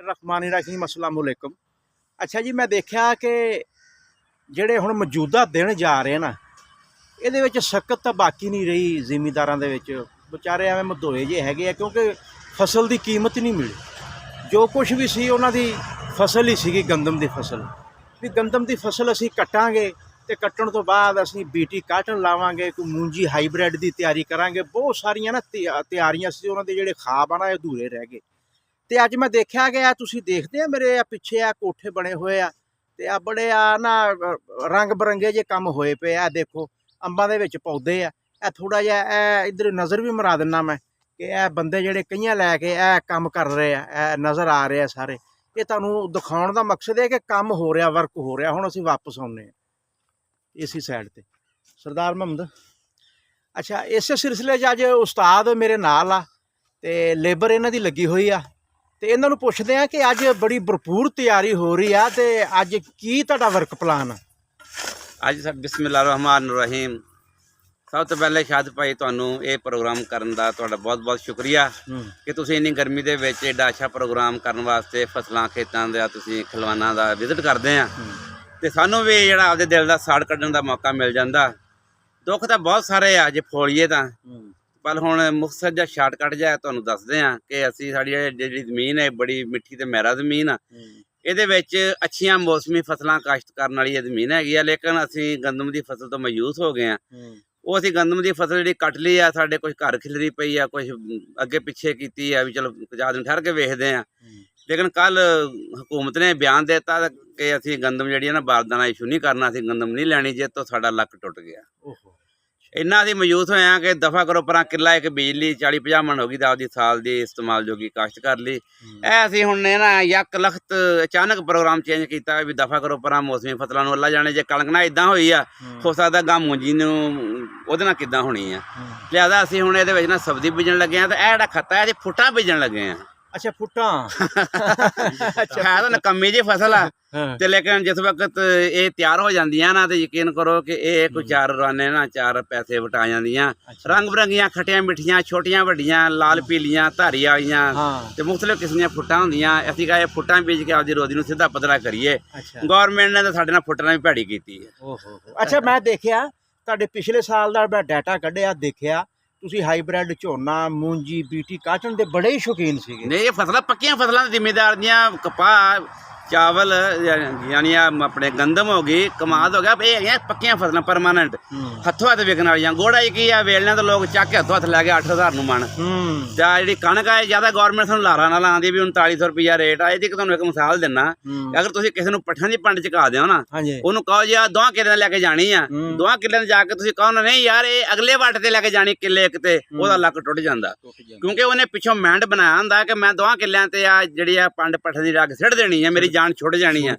बिस्मिल्लाहिर्रहमानिर्रहीम अस्सलाम वालेकुम। अच्छा जी, मैं देखा कि ਜਿਹੜੇ ਹੁਣ ਮੌਜੂਦਾ ਦਿਨ ਜਾ ਰਹੇ ਨਾ, ਇਹਦੇ ਵਿੱਚ ਸ਼ੱਕਤ ਤਾਂ ਬਾਕੀ ਨਹੀਂ ਰਹੀ ਜ਼ਿਮੀਂਦਾਰਾਂ ਦੇ ਵਿੱਚ। ਵਿਚਾਰੇ ਐਵੇਂ ਮਧੋਏ ਜਿਹੇ ਹੈਗੇ ਆ, ਕਿਉਂਕਿ ਫਸਲ ਦੀ ਕੀਮਤ ਨਹੀਂ ਮਿਲੀ। ਜੋ ਕੁਛ ਵੀ ਸੀ ਉਹਨਾਂ ਦੀ ਫਸਲ ਹੀ ਸੀਗੀ, ਗੰਦਮ ਦੀ ਫਸਲ। ਵੀ ਗੰਦਮ ਦੀ ਫਸਲ ਅਸੀਂ ਕੱਟਾਂਗੇ ਅਤੇ ਕੱਟਣ ਤੋਂ ਬਾਅਦ ਅਸੀਂ BT ਕਾਟਨ ਲਾਵਾਂਗੇ, ਕੋਈ ਮੂੰਜੀ ਹਾਈਬ੍ਰਿਡ ਦੀ ਤਿਆਰੀ ਕਰਾਂਗੇ। ਬਹੁਤ ਸਾਰੀਆਂ ਨਾ ਤਿਆਰੀਆਂ ਸੀ, ਉਹਨਾਂ ਦੇ ਜਿਹੜੇ ਖਾਬ ਆ ਨਾ, ਇਹ ਅਧੂਰੇ ਰਹਿ ਗਏ। ਅਤੇ ਅੱਜ ਮੈਂ ਦੇਖਿਆ ਕਿ ਤੁਸੀਂ ਦੇਖਦੇ ਆ ਮੇਰੇ ਪਿੱਛੇ ਆ ਕੋਠੇ ਬਣੇ ਹੋਏ ਆ, ਅਤੇ ਆ ਬੜੇ ਨਾ ਰੰਗ ਬਰੰਗੇ ਜਿਹੇ ਕੰਮ ਹੋਏ ਪਏ ਆ। ਦੇਖੋ ਅੰਬਾਂ ਦੇ ਵਿੱਚ ਪੌਦੇ ਆ। ਇਹ ਥੋੜ੍ਹਾ ਜਿਹਾ ਇਹ ਇੱਧਰ ਨਜ਼ਰ ਵੀ ਮਰਾ ਦਿੰਦਾ ਮੈਂ ਕਿ ਇਹ ਬੰਦੇ ਜਿਹੜੇ ਕਈਆਂ ਲੈ ਕੇ ਇਹ ਕੰਮ ਕਰ ਰਹੇ ਆ, ਇਹ ਨਜ਼ਰ ਆ ਰਹੇ ਆ ਸਾਰੇ। ਇਹ ਤੁਹਾਨੂੰ ਦਿਖਾਉਣ ਦਾ ਮਕਸਦ ਹੈ ਕਿ ਕੰਮ ਹੋ ਰਿਹਾ, ਵਰਕ ਹੋ ਰਿਹਾ। ਹੁਣ ਅਸੀਂ ਵਾਪਸ ਆਉਂਦੇ ਹਾਂ ਇਸੀ ਸਾਈਡ 'ਤੇ। ਸਰਦਾਰ ਮੁਹੰਮਦ, ਅੱਛਾ, ਇਸੇ ਸਿਲਸਿਲੇ 'ਚ ਅੱਜ ਉਸਤਾਦ ਮੇਰੇ ਨਾਲ ਆ ਅਤੇ ਲੇਬਰ ਇਹਨਾਂ ਦੀ ਲੱਗੀ ਹੋਈ ਆ, ਅਤੇ ਇਹਨਾਂ ਨੂੰ ਪੁੱਛਦੇ ਆ ਕਿ ਅੱਜ ਬੜੀ ਭਰਪੂਰ ਤਿਆਰੀ ਹੋ ਰਹੀ ਆ, ਅਤੇ ਅੱਜ ਕੀ ਤੁਹਾਡਾ ਵਰਕ ਪਲਾਨ ਆ? ਅੱਜ ਸਰ ਬਿਸਮਿल्लाहिर्रहमानिर्रहीम। ਸਭ ਤੋਂ ਪਹਿਲੇ ਸ਼ਾਦ ਭਾਈ, ਤੁਹਾਨੂੰ ਇਹ ਪ੍ਰੋਗਰਾਮ ਕਰਨ ਦਾ ਤੁਹਾਡਾ ਬਹੁਤ ਬਹੁਤ ਸ਼ੁਕਰੀਆ ਕਿ ਤੁਸੀਂ ਇੰਨੀ ਗਰਮੀ ਦੇ ਵਿੱਚ ਏਡਾ ਅੱਛਾ ਪ੍ਰੋਗਰਾਮ ਕਰਨ ਵਾਸਤੇ ਫਸਲਾਂ ਖੇਤਾਂ ਦਾ ਤੁਸੀਂ ਖਲਵਾਨਾਂ ਦਾ ਵਿਜ਼ਿਟ ਕਰਦੇ ਆ, ਅਤੇ ਸਾਨੂੰ ਵੀ ਜਿਹੜਾ ਆਪਦੇ ਦਿਲ ਦਾ ਸਾੜ ਕੱਢਣ ਦਾ ਮੌਕਾ ਮਿਲ ਜਾਂਦਾ। ਦੁੱਖ ਤਾਂ ਬਹੁਤ ਸਾਰੇ ਆ ਜੇ ਫੋਲੀਏ ਤਾਂ, ਪਰ ਹੁਣ ਮੁਖਤਸਰ ਜਿਹਾ ਸ਼ਾਰਟਕਟ ਜਿਹਾ ਤੁਹਾਨੂੰ ਦੱਸਦੇ ਹਾਂ ਕਿ ਅਸੀਂ ਸਾਡੀ ਜਿਹੜੀ ਜ਼ਮੀਨ ਹੈ ਬੜੀ ਮਿੱਠੀ ਅਤੇ ਮਹਿਰਾ ਜ਼ਮੀਨ ਆ। ਇਹਦੇ ਵਿੱਚ ਅੱਛੀਆਂ ਮੌਸਮੀ ਫਸਲਾਂ ਕਾਸ਼ਤ ਕਰਨ ਵਾਲੀ ਇਹ ਜ਼ਮੀਨ ਹੈਗੀ ਆ, ਲੇਕਿਨ ਅਸੀਂ ਗੰਦਮ ਦੀ ਫਸਲ ਤੋਂ ਮਾਯੂਸ ਹੋ ਗਏ ਹਾਂ। ਉਹ ਅਸੀਂ ਗੰਦਮ ਦੀ ਫਸਲ ਜਿਹੜੀ ਕੱਟ ਲਈ ਆ, ਸਾਡੇ ਕੁਝ ਘਰ ਖਿਲਰੀ ਪਈ ਆ, ਕੁਝ ਅੱਗੇ ਪਿੱਛੇ ਕੀਤੀ ਆ, ਵੀ ਚਲੋ 4 ਦਿਨ ਠਹਿਰ ਕੇ ਵੇਖਦੇ ਹਾਂ। ਲੇਕਿਨ ਕੱਲ੍ਹ ਹਕੂਮਤ ਨੇ ਬਿਆਨ ਦੇ ਦਿੱਤਾ ਕਿ ਅਸੀਂ ਗੰਦਮ ਜਿਹੜੀ ਹੈ ਨਾ ਬਾਰਦਾਨਾ ਇਸ਼ੂ ਨਹੀਂ ਕਰਨਾ, ਅਸੀਂ ਗੰਦਮ ਨਹੀਂ ਲੈਣੀ, ਜੇ ਤੋਂ ਸਾਡਾ ਲੱਕ ਟੁੱਟ ਗਿਆ। ਇੰਨਾ ਅਸੀਂ ਮਾਯੂਸ ਹੋਏ ਹਾਂ ਕਿ ਦਫਾ ਕਰੋ ਪਰਾਂ, ਕਿੱਲਾ ਇੱਕ ਬਿਜਲੀ 40-50 ਮਣ ਹੋ ਗਈ ਤਾਂ ਆਪਦੀ ਸਾਲ ਦੀ ਇਸਤੇਮਾਲ ਜੋਗੀ ਕਾਸ਼ਤ ਕਰ ਲਈ। ਇਹ ਅਸੀਂ ਹੁਣ ਨੇ ਨਾ ਯਕ ਲਖਤ ਅਚਾਨਕ ਪ੍ਰੋਗਰਾਮ ਚੇਂਜ ਕੀਤਾ ਵੀ ਦਫਾ ਕਰੋ ਪਰਾਂ, ਮੌਸਮੀ ਫਸਲਾਂ ਨੂੰ ਅੱਲਾ ਜਾਣੇ। ਜੇ ਕਣਕ ਨਾ ਇੱਦਾਂ ਹੋਈ ਆ, ਹੋ ਸਕਦਾ ਗਾਂ ਮੂੰਜੀ ਨੂੰ ਉਹਦੇ ਨਾਲ ਕਿੱਦਾਂ ਹੋਣੀ ਆ। ਲਿਆਦਾ ਅਸੀਂ ਹੁਣ ਇਹਦੇ ਵਿੱਚ ਨਾ ਸਬਜ਼ੀ ਬੀਜਣ ਲੱਗੇ ਹਾਂ, ਅਤੇ ਇਹ ਜਿਹੜਾ ਖੱਤਾ ਇਹਦੇ ਫੁੱਟਾਂ ਬੀਜਣ ਲੱਗੇ ਹਾਂ। ਅੱਛਾ, ਫੁੱਟਾਂ। ਹੈ ਤਾਂ ਨਕੰਮੀ ਜਿਹੀ ਫਸਲ ਆ, ਤੇ ਲੇਕਿਨ ਜਿਸ ਵਕਤ ਇਹ ਤਿਆਰ ਹੋ ਜਾਂਦੀਆਂ ਨਾ, ਤੇ ਯਕੀਨ ਕਰੋ ਕਿ ਇਹ ਕੋਈ 4 ਰਾਨੇ ਨਾ 4 ਪੈਸੇ ਵਟਾ ਜਾਂਦੀਆਂ। ਰੰਗ ਬਰੰਗੀਆਂ, ਖੱਟੀਆਂ ਮਿੱਠੀਆਂ, ਛੋਟੀਆਂ ਵੱਡੀਆਂ, ਲਾਲ ਪੀਲੀਆਂ, ਧਾਰੀ ਵਾਲੀਆਂ, ਤੇ ਮੁਖਤਲਿਫ ਕਿਸਮ ਦੀਆਂ ਫੁੱਟਾਂ ਹੁੰਦੀਆਂ। ਅਸੀਂ ਕਹਾ ਇਹ ਫੁੱਟਾਂ ਬੀਜ ਕੇ ਆਪਦੀ ਰੋਜ਼ੀ ਨੂੰ ਸਿੱਧਾ ਪੱਧਰਾ ਕਰੀਏ। ਗੌਰਮੈਂਟ ਨੇ ਤਾਂ ਸਾਡੇ ਨਾਲ ਫੁੱਟਾਂ ਵੀ ਭੈੜੀ ਕੀਤੀ ਹੈ। ਅੱਛਾ, ਮੈਂ ਦੇਖਿਆ ਤੁਹਾਡੇ ਪਿਛਲੇ ਸਾਲ ਦਾ ਮੈਂ ਡਾਟਾ ਕੱਢਿਆ, ਦੇਖਿਆ ਤੁਸੀਂ ਹਾਈਬ੍ਰਿਡ ਝੋਨਾ, ਮੂੰਜੀ, BT ਕਾਟਨ ਦੇ ਬੜੇ ਹੀ ਸ਼ੌਕੀਨ ਸੀਗੇ। ਨਹੀਂ, ਇਹ ਫਸਲਾਂ ਪੱਕੀਆਂ ਫਸਲਾਂ ਜ਼ਿਮੀਦਾਰ ਦੀਆਂ, ਕਪਾਹ, ਚਾਵਲ, ਯਾਨੀ ਆਪਣੇ ਗੰਦਮ ਹੋ ਗਈ, ਕਮਾਦ ਹੋ ਗਿਆ, ਇਹ ਹੈਗੀਆਂ ਪੱਕੀਆਂ ਫਸਲਾਂ ਪਰਮਾਨੈਂਟ, ਹੱਥੋਂ ਹੱਥ ਵਿਕਣ ਵਾਲੀਆਂ। ਗੋੜਾ ਹੀ ਕੀ ਆ, ਵੇਲਣਿਆਂ ਤੋਂ ਲੋਕ ਚੱਕ ਕੇ ਹੱਥੋਂ ਹੱਥ ਲੈ ਕੇ 8000 ਨੂੰ ਮਣ। ਜਾਂ ਜਿਹੜੀ ਕਣਕ ਆ, ਜ਼ਿਆਦਾ ਗੌਰਮੈਂਟ ਸਾਨੂੰ ਲਾਰਾ ਨਾਲ ਆਉਂਦੀ ਵੀ 3900 ਰੁਪਈਆ ਰੇਟ ਆ। ਇਹਦੀ ਤੁਹਾਨੂੰ ਇੱਕ ਮਿਸਾਲ ਦਿੰਦਾ, ਅਗਰ ਤੁਸੀਂ ਕਿਸੇ ਨੂੰ ਪੱਠਿਆਂ ਦੀ ਪੰਡ ਚੁਕਾ ਦਿਓ ਨਾ, ਉਹਨੂੰ ਕਹੋ ਜੀ ਆ 2 ਕਿੱਲਿਆਂ ਲੈ ਕੇ ਜਾਣੀ ਆ, 2 ਕਿੱਲਿਆਂ ਦੇ ਜਾ ਕੇ ਤੁਸੀਂ ਕਹੋ ਨਾ ਨਹੀਂ ਯਾਰ ਇਹ ਅਗਲੇ ਵੱਟ ਤੇ ਲੈ ਕੇ ਜਾਣੀ ਕਿੱਲੇ ਇੱਕ, ਤੇ ਉਹਦਾ ਲੱਕ ਟੁੱਟ ਜਾਂਦਾ, ਕਿਉਂਕਿ ਉਹਨੇ ਪਿੱਛੋਂ ਮੈਂਡ ਬਣਾਇਆ ਹੁੰਦਾ ਕਿ ਮੈਂ 2 ਕਿੱਲਿਆਂ ਤੇ ਆ ਜਿਹੜੀ ਆ ਪੰਡ ਪੱਠੇ ਦੀ ਰੱਗ ਸਿੱਟ ਦੇਣੀ ਆ, ਮੇਰੀ ਜਾਨ ਛੁੱਟ ਜਾਣੀ ਆ।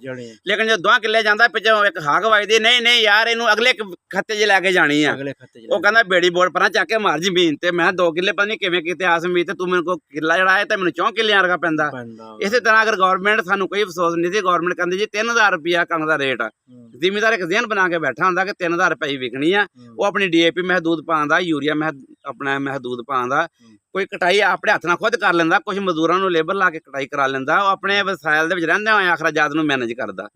ਲੇਕਿਨ ਜਦੋਂ 2 ਕਿੱਲੇ ਜਾਂਦਾ, ਪਿੱਛੋਂ ਇੱਕ ਹਾਕ ਵੱਜਦੀ, ਨਹੀਂ ਨਹੀਂ ਯਾਰ ਇਹਨੂੰ ਅਗਲੇ ਖੱਤੇ 'ਚ ਲੈ ਕੇ ਜਾਣੀ ਆ। ਉਹ ਕਹਿੰਦਾ ਬੇੜੀ ਬੋਰਡ ਪਰਾਂ ਚੱਕ ਕੇ ਮਾਰ ਜ਼ਮੀਨ ਤੇ। ਮੈਂ 2 ਕਿੱਲੇ ਪਤਾ ਨਹੀਂ ਕਿਵੇਂ ਕੀਤੇ ਆਸਮੀ, ਤੇ ਤੂੰ ਮੈਨੂੰ ਕੋ ਕਿੱਲਾ ਜਿਹੜਾ ਹੈ ਤੇ ਮੈਨੂੰ 4 ਕਿੱਲਿਆਂ ਵਰਗਾ ਪੈਂਦਾ। ਇਸੇ ਤਰ੍ਹਾਂ ਅਗਰ ਗੌਰਮੈਂਟ, ਸਾਨੂੰ ਕੋਈ ਅਫਸੋਸ ਨਹੀਂ ਸੀ, ਗੌਰਮੈਂਟ ਕਹਿੰਦੀ ਜੀ 3000 ਰੁਪਇਆ ਕਣਕ ਦਾ ਰੇਟ ਆ, ਜ਼ਿਮੀਦਾਰ ਇੱਕ ਜ਼ਿਹਨ ਬਣਾ ਕੇ ਬੈਠਾ ਹੁੰਦਾ ਕਿ 3000 ਰੁਪਏ ਵਿਕਣੀ ਆ। ਉਹ ਆਪਣੀ DAP ਮਹਿਦੂਦ ਪਾਉਂਦਾ, ਯੂਰੀਆ ਆਪਣਾ ਮਹਿਦੂਦ ਪਾਉਂਦਾ, ਕੋਈ ਕਟਾਈ ਆਪਣੇ ਹੱਥ ਨਾਲ ਖੁਦ ਕਰ ਲੈਂਦਾ, ਕੁਝ ਮਜ਼ਦੂਰਾਂ ਨੂੰ ਲੇਬਰ ਲਾ ਕੇ ਕਟਾਈ ਕਰਾ ਲੈਂਦਾ। ਉਹ ਆਪਣੇ ਵਸਾਇਲ ਦੇ ਵਿੱਚ ਰਹਿੰਦੇ ਹੋਏ ਅਖਰਾਜਾਤ ਨੂੰ ਮੈਨੇਜ ਕਰਦਾ।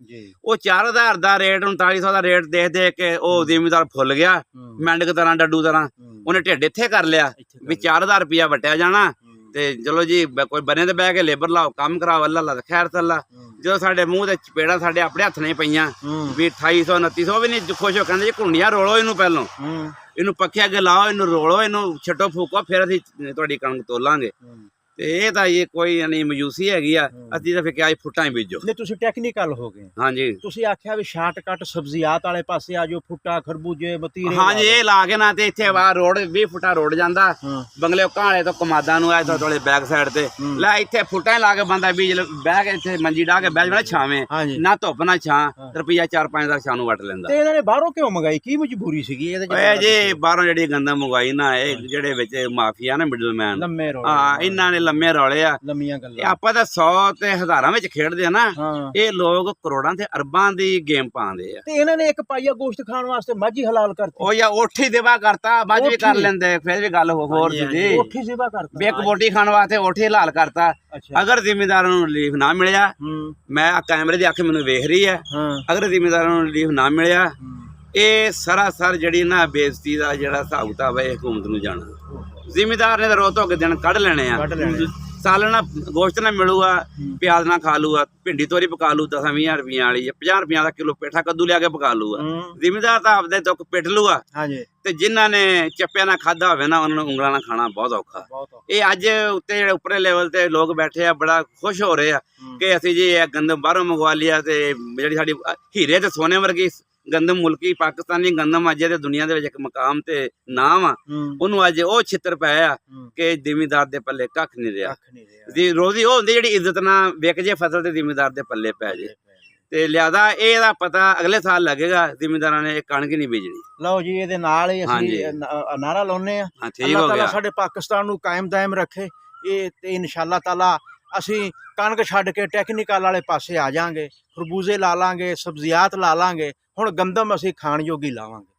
ਉਹ 4000 ਦਾ ਰੇਟ, 3900 ਦਾ ਰੇਟ ਦੇਖ ਦੇਖ ਕੇ ਉਹ ਜ਼ਿਮੀਦਾਰ ਫੁੱਲ ਗਿਆ, ਮੈਂਡਕ ਤਰ੍ਹਾਂ, ਡੱਡੂ ਤਰ੍ਹਾਂ। ਉਹਨੇ ਢਿੱਡ ਇੱਥੇ ਕਰ ਲਿਆ ਵੀ 4000 ਰੁਪਇਆ ਵਟਿਆ ਜਾਣਾ, ਤੇ ਚਲੋ ਜੀ ਕੋਈ ਬਨੇ ਤੇ ਬਹਿ ਕੇ ਲੇਬਰ ਲਾਓ, ਕੰਮ ਕਰਾਓ, ਅੱਲਾ ਖੈਰ ਤੱਲਾ। ਜਦੋਂ ਸਾਡੇ ਮੂੰਹ ਤੇ ਚਪੇੜਾਂ ਸਾਡੇ ਆਪਣੇ ਹੱਥ ਨਹੀਂ ਪਈਆਂ ਵੀ 2800 2900 ਵੀ ਨਹੀਂ ਖੁਸ਼ ਹੋ, ਕਹਿੰਦੇ ਜੀ ਘੁੰਡੀਆਂ ਰੋਲੋ ਇਹਨੂੰ, ਪਹਿਲੋਂ ਇਹਨੂੰ ਪੱਖੇ ਅੱਗੇ ਲਾਓ, ਇਹਨੂੰ ਰੋਲੋ, ਇਹਨੂੰ ਛੱਟੋ ਫੂਕੋ, ਫਿਰ ਅਸੀਂ ਤੁਹਾਡੀ ਕਣਕ ਤੋਲਾਂਗੇ। ਤੇ ਇਹ ਤਾਂ ਇਹ ਕੋਈ ਨਹੀਂ ਮਾਯੂਸੀ ਹੈਗੀ ਆ। ਅਸੀਂ ਤਾਂ ਫਿਰ ਕਿਹਾ ਫੁੱਟਾਂ ਹੀ ਬੀਜੋ। ਨਹੀਂ, ਤੁਸੀਂ ਟੈਕਨੀਕਲ ਹੋ ਗਏ। ਹਾਂਜੀ, ਤੁਸੀਂ ਆਖਿਆ ਵੀ ਸ਼ਾਰਟਕਟ ਸਬਜ਼ੀਆਤ ਵਾਲੇ ਪਾਸੇ ਆ ਜਾਓ, ਫੁੱਟਾ, ਖਰਬੂਜੇ, ਮਤੀਰੇ। ਹਾਂਜੀ, ਇਹ ਲਾ ਕੇ ਨਾ ਤੇ ਇੱਥੇ ਬਾਹਰ ਰੋਡ 20 ਫੁੱਟਾ ਰੋਡ ਜਾਂਦਾ ਬੰਗਲੇ ਕਾਲੇ ਤੋਂ ਕਮਾਦਾਂ ਨੂੰ, ਆ ਥੋੜੇ ਬੈਕ ਸਾਈਡ ਤੇ ਲੈ, ਇੱਥੇ ਫੁੱਟਾਂ ਲਾ ਕੇ ਬੰਦਾ ਬੀਜ ਬਹਿ ਕੇ ਇੱਥੇ ਮੰਜੀ ਢਾ ਕੇ ਬਹਿ ਜਾਣਾ, ਛਾਵੇਂ ਨਾ ਧੁੱਪ ਨਾ ਛਾਂ, ਰੁਪਈਆ 4-5 ਦਾ ਛਾਂ ਨੂੰ ਵੱਟ ਲੈਂਦਾ। ਤੇ ਇਹਨਾਂ ਨੇ ਬਾਹਰੋਂ ਕਿਉਂ ਮੰਗਾਈ, ਕੀ ਮਜਬੂਰੀ ਸੀਗੀ ਇਹਦੇ ਜੀ? ਬਾਹਰੋਂ ਜਿਹੜੀ ਗੰਦਾ ਮੰਗਵਾਈ ਨਾ, ਇਹ ਜਿਹੜੇ ਵਿੱਚ ਮਾਫੀਆ ਨਾ ਮਿਡਲਮੈਨ, ਇਹਨਾਂ ਨੇ ਲੰਮੇ ਰੌਲੇ ਆ। ਲੰਮੀਆਂ ਇਹ ਗੱਲਾਂ। ਆਪਾਂ ਤਾਂ 100 ਤੇ ਹਜ਼ਾਰਾਂ ਵਿੱਚ ਖੇਡਦੇ ਆ ਨਾ, ਹਾਂ ਇਹ ਲੋਕ ਕਰੋੜਾਂ ਤੇ ਅਰਬਾਂ ਦੀ ਗੇਮ ਪਾਉਂਦੇ ਆ। ਤੇ ਇਹਨਾਂ ਨੇ ਇੱਕ ਪਾਈਆ ਗੋਸ਼ਤ ਖਾਣ ਵਾਸਤੇ ਮੱਝ ਹੀ ਹਲਾਲ ਕਰਤੀ। ਉਹ ਜਾਂ ਓਠੀ ਦੇਵਾ ਕਰਤਾ, ਮੱਝ ਵੀ ਕਰ ਓਠੀ। ਲੈਂਦੇ, ਫਿਰ ਵੀ ਗੱਲ ਹੋਰ ਸੀ ਜੀ। ਉੱਠੀ ਸੇਵਾ ਕਰਤਾ। ਵੀ ਇੱਕ ਬੋਟੀ ਖਾਣ ਵਾਸਤੇ ਓਠੀ ਹਲਾਲ ਕਰਤਾ। ਅੱਛਾ। ਅਗਰ ਜ਼ਿਮੀਂਦਾਰਾਂ ਨੂੰ ਰਿਲੀਫ ਨਾ ਮਿਲਿਆ, ਹੂੰ ਮੈਂ ਆ ਕੈਮਰੇ ਦੀ ਅੱਖ ਮੈਨੂੰ ਵੇਖ ਰਹੀ ਹੈ, ਹਾਂ ਅਗਰ ਜ਼ਿਮੀਂਦਾਰਾਂ ਨੂੰ ਰਿਲੀਫ ਨਾ ਮਿਲਿਆ, ਹੂੰ। ਇਹ ਸਰਾਸਰ ਜਿਹੜੀ ਨਾ ਬੇਇੱਜ਼ਤੀ ਦਾ ਜਿਹੜਾ ਹਿਸਾਬ ਕਿਤਾਬ ਹੈ, ਇਹ ਹਕੂਮਤ ਨੂੰ ਜਾਣਾ। ਜ਼ਿਮੀਂਦਾਰ ਨੇ ਤਾਂ ਰੋ ਧੋ ਕੇ ਦਿਨ ਕੱਢ ਲੈਣੇ ਆ। ਕੱਢ ਲੈਣੇ। ਸਾਲਣਾ ਗੋਸ਼ਤ ਨਾ ਮਿਲੂਗਾ, ਹੂੰ। ਪਿਆਜ਼ ਨਾ ਖਾ ਲੂਗਾ, ਭਿੰਡੀ ਤੋਰੀ ਪਕਾ ਲੂ 10-20 ਰੁਪਈਆਂ ਵਾਲੀ, 50 ਰੁਪਈਆਂ ਦਾ ਕਿਲੋ ਪੇਠਾ ਕੱਦੂ ਲਿਆ ਕੇ ਪਕਾ ਲੂਗਾ। ਹੂੰ। ਜ਼ਿਮੀਂਦਾਰ ਤਾਂ ਆਪਦੇ ਦੁੱਖ ਪਿੱਟ ਲੂਗਾ, ਹਾਂਜੀ ਤੇ ਜਿਨ੍ਹਾਂ ਨੇ ਚੱਪਿਆ ਨਾ ਖਾਦਾ ਹੋਵੇ ਨਾ, ਉਹਨਾਂ ਨੂੰ ਉਂਗਲਾਂ ਨਾਲ ਖਾਣਾ ਬਹੁਤ ਔਖਾ। ਬਹੁਤ ਇਹ ਅੱਜ ਉੱਤੇ ਜਿਹੜੇ ਉੱਪਰੇ ਲੈਵਲ ਤੇ ਲੋਕ ਬੈਠੇ ਆ, ਬੜਾ ਖੁਸ਼ ਹੋ ਰਹੇ ਆ ਕਿ ਅਸੀਂ ਜੀ ਇਹ ਗੰਦਮ ਬਾਹਰੋਂ ਮੰਗਵਾ ਲਿਆ, ਤੇ ਜਿਹੜੀ ਸਾਡੀ ਹੀਰੇ ਤੇ ਸੋਨੇ ਵਰਗੀ ਗੰਦਮ ਮੁਲਕੀ ਪਾਕਿਸਤਾਨੀ ਗੰਦਮ ਅੱਜ ਦੇ ਦੁਨੀਆ ਦੇ ਵਿੱਚ ਇੱਕ ਮਕਾਮ ਤੇ ਨਾਮ ਆ, ਹੂੰ ਉਹਨੂੰ ਅੱਜ ਉਹ ਛਿੱਤਰ ਪਏ ਆ ਹੂੰ। ਕਿ ਜ਼ਿਮੀਂਦਾਰ ਦੇ ਪੱਲੇ ਕੱਖ ਨਹੀਂ ਰਿਹਾ। ਕੱਖ ਨਹੀਂ ਰਿਹਾ। ਜੀ ਰੋਜ਼ੀ ਉਹ ਹੁੰਦੀ ਜਿਹੜੀ ਇੱਜ਼ਤ ਨਾਲ ਵਿਕ ਜੇ ਫਸਲ ਤੇ ਜ਼ਿਮੀਂਦਾਰ ਦੇ ਪੱਲੇ ਪੈ ਜੇ। ਤੇ ਲਿਆਦਾ ਇਹਦਾ ਪਤਾ ਅਗਲੇ ਸਾਲ ਲੱਗੇਗਾ, ਜ਼ਿਮੀਂਦਾਰਾਂ ਨੇ ਇਹ ਕਣਕ ਨਹੀਂ ਬੀਜਣੀ। ਲਓ ਜੀ, ਇਹਦੇ ਨਾਲ ਹੀ ਅਸੀਂ ਹਾਂਜੀ। ਨਾਰਾ ਲਾਉਂਦੇ ਆ, ਹਾਂ ਠੀਕ ਅੱਲਾਹ ਹੋ ਤਾਲਾ ਗਿਆ। ਸਾਡੇ ਪਾਕਿਸਤਾਨ ਨੂੰ ਕਾਇਮ ਦਾਇਮ ਰੱਖੇ। ਇਹ ਤੇ ਇਨਸ਼ਾਅੱਲਾ ਤਾਲਾ ਅਸੀਂ ਕਣਕ ਛੱਡ ਕੇ ਟੈਕਨੀਕਲ ਵਾਲੇ ਪਾਸੇ ਆ ਜਾਾਂਗੇ, ਖਰਬੂਜ਼ੇ ਲਾ ਲਾਂਗੇ, ਸਬਜ਼ੀਆਤ ਲਾ ਲਾਂਗੇ, ਹੁਣ ਗੰਦਮ ਅਸੀਂ ਖਾਣ ਜੋਗੀ ਲਾਵਾਂਗੇ।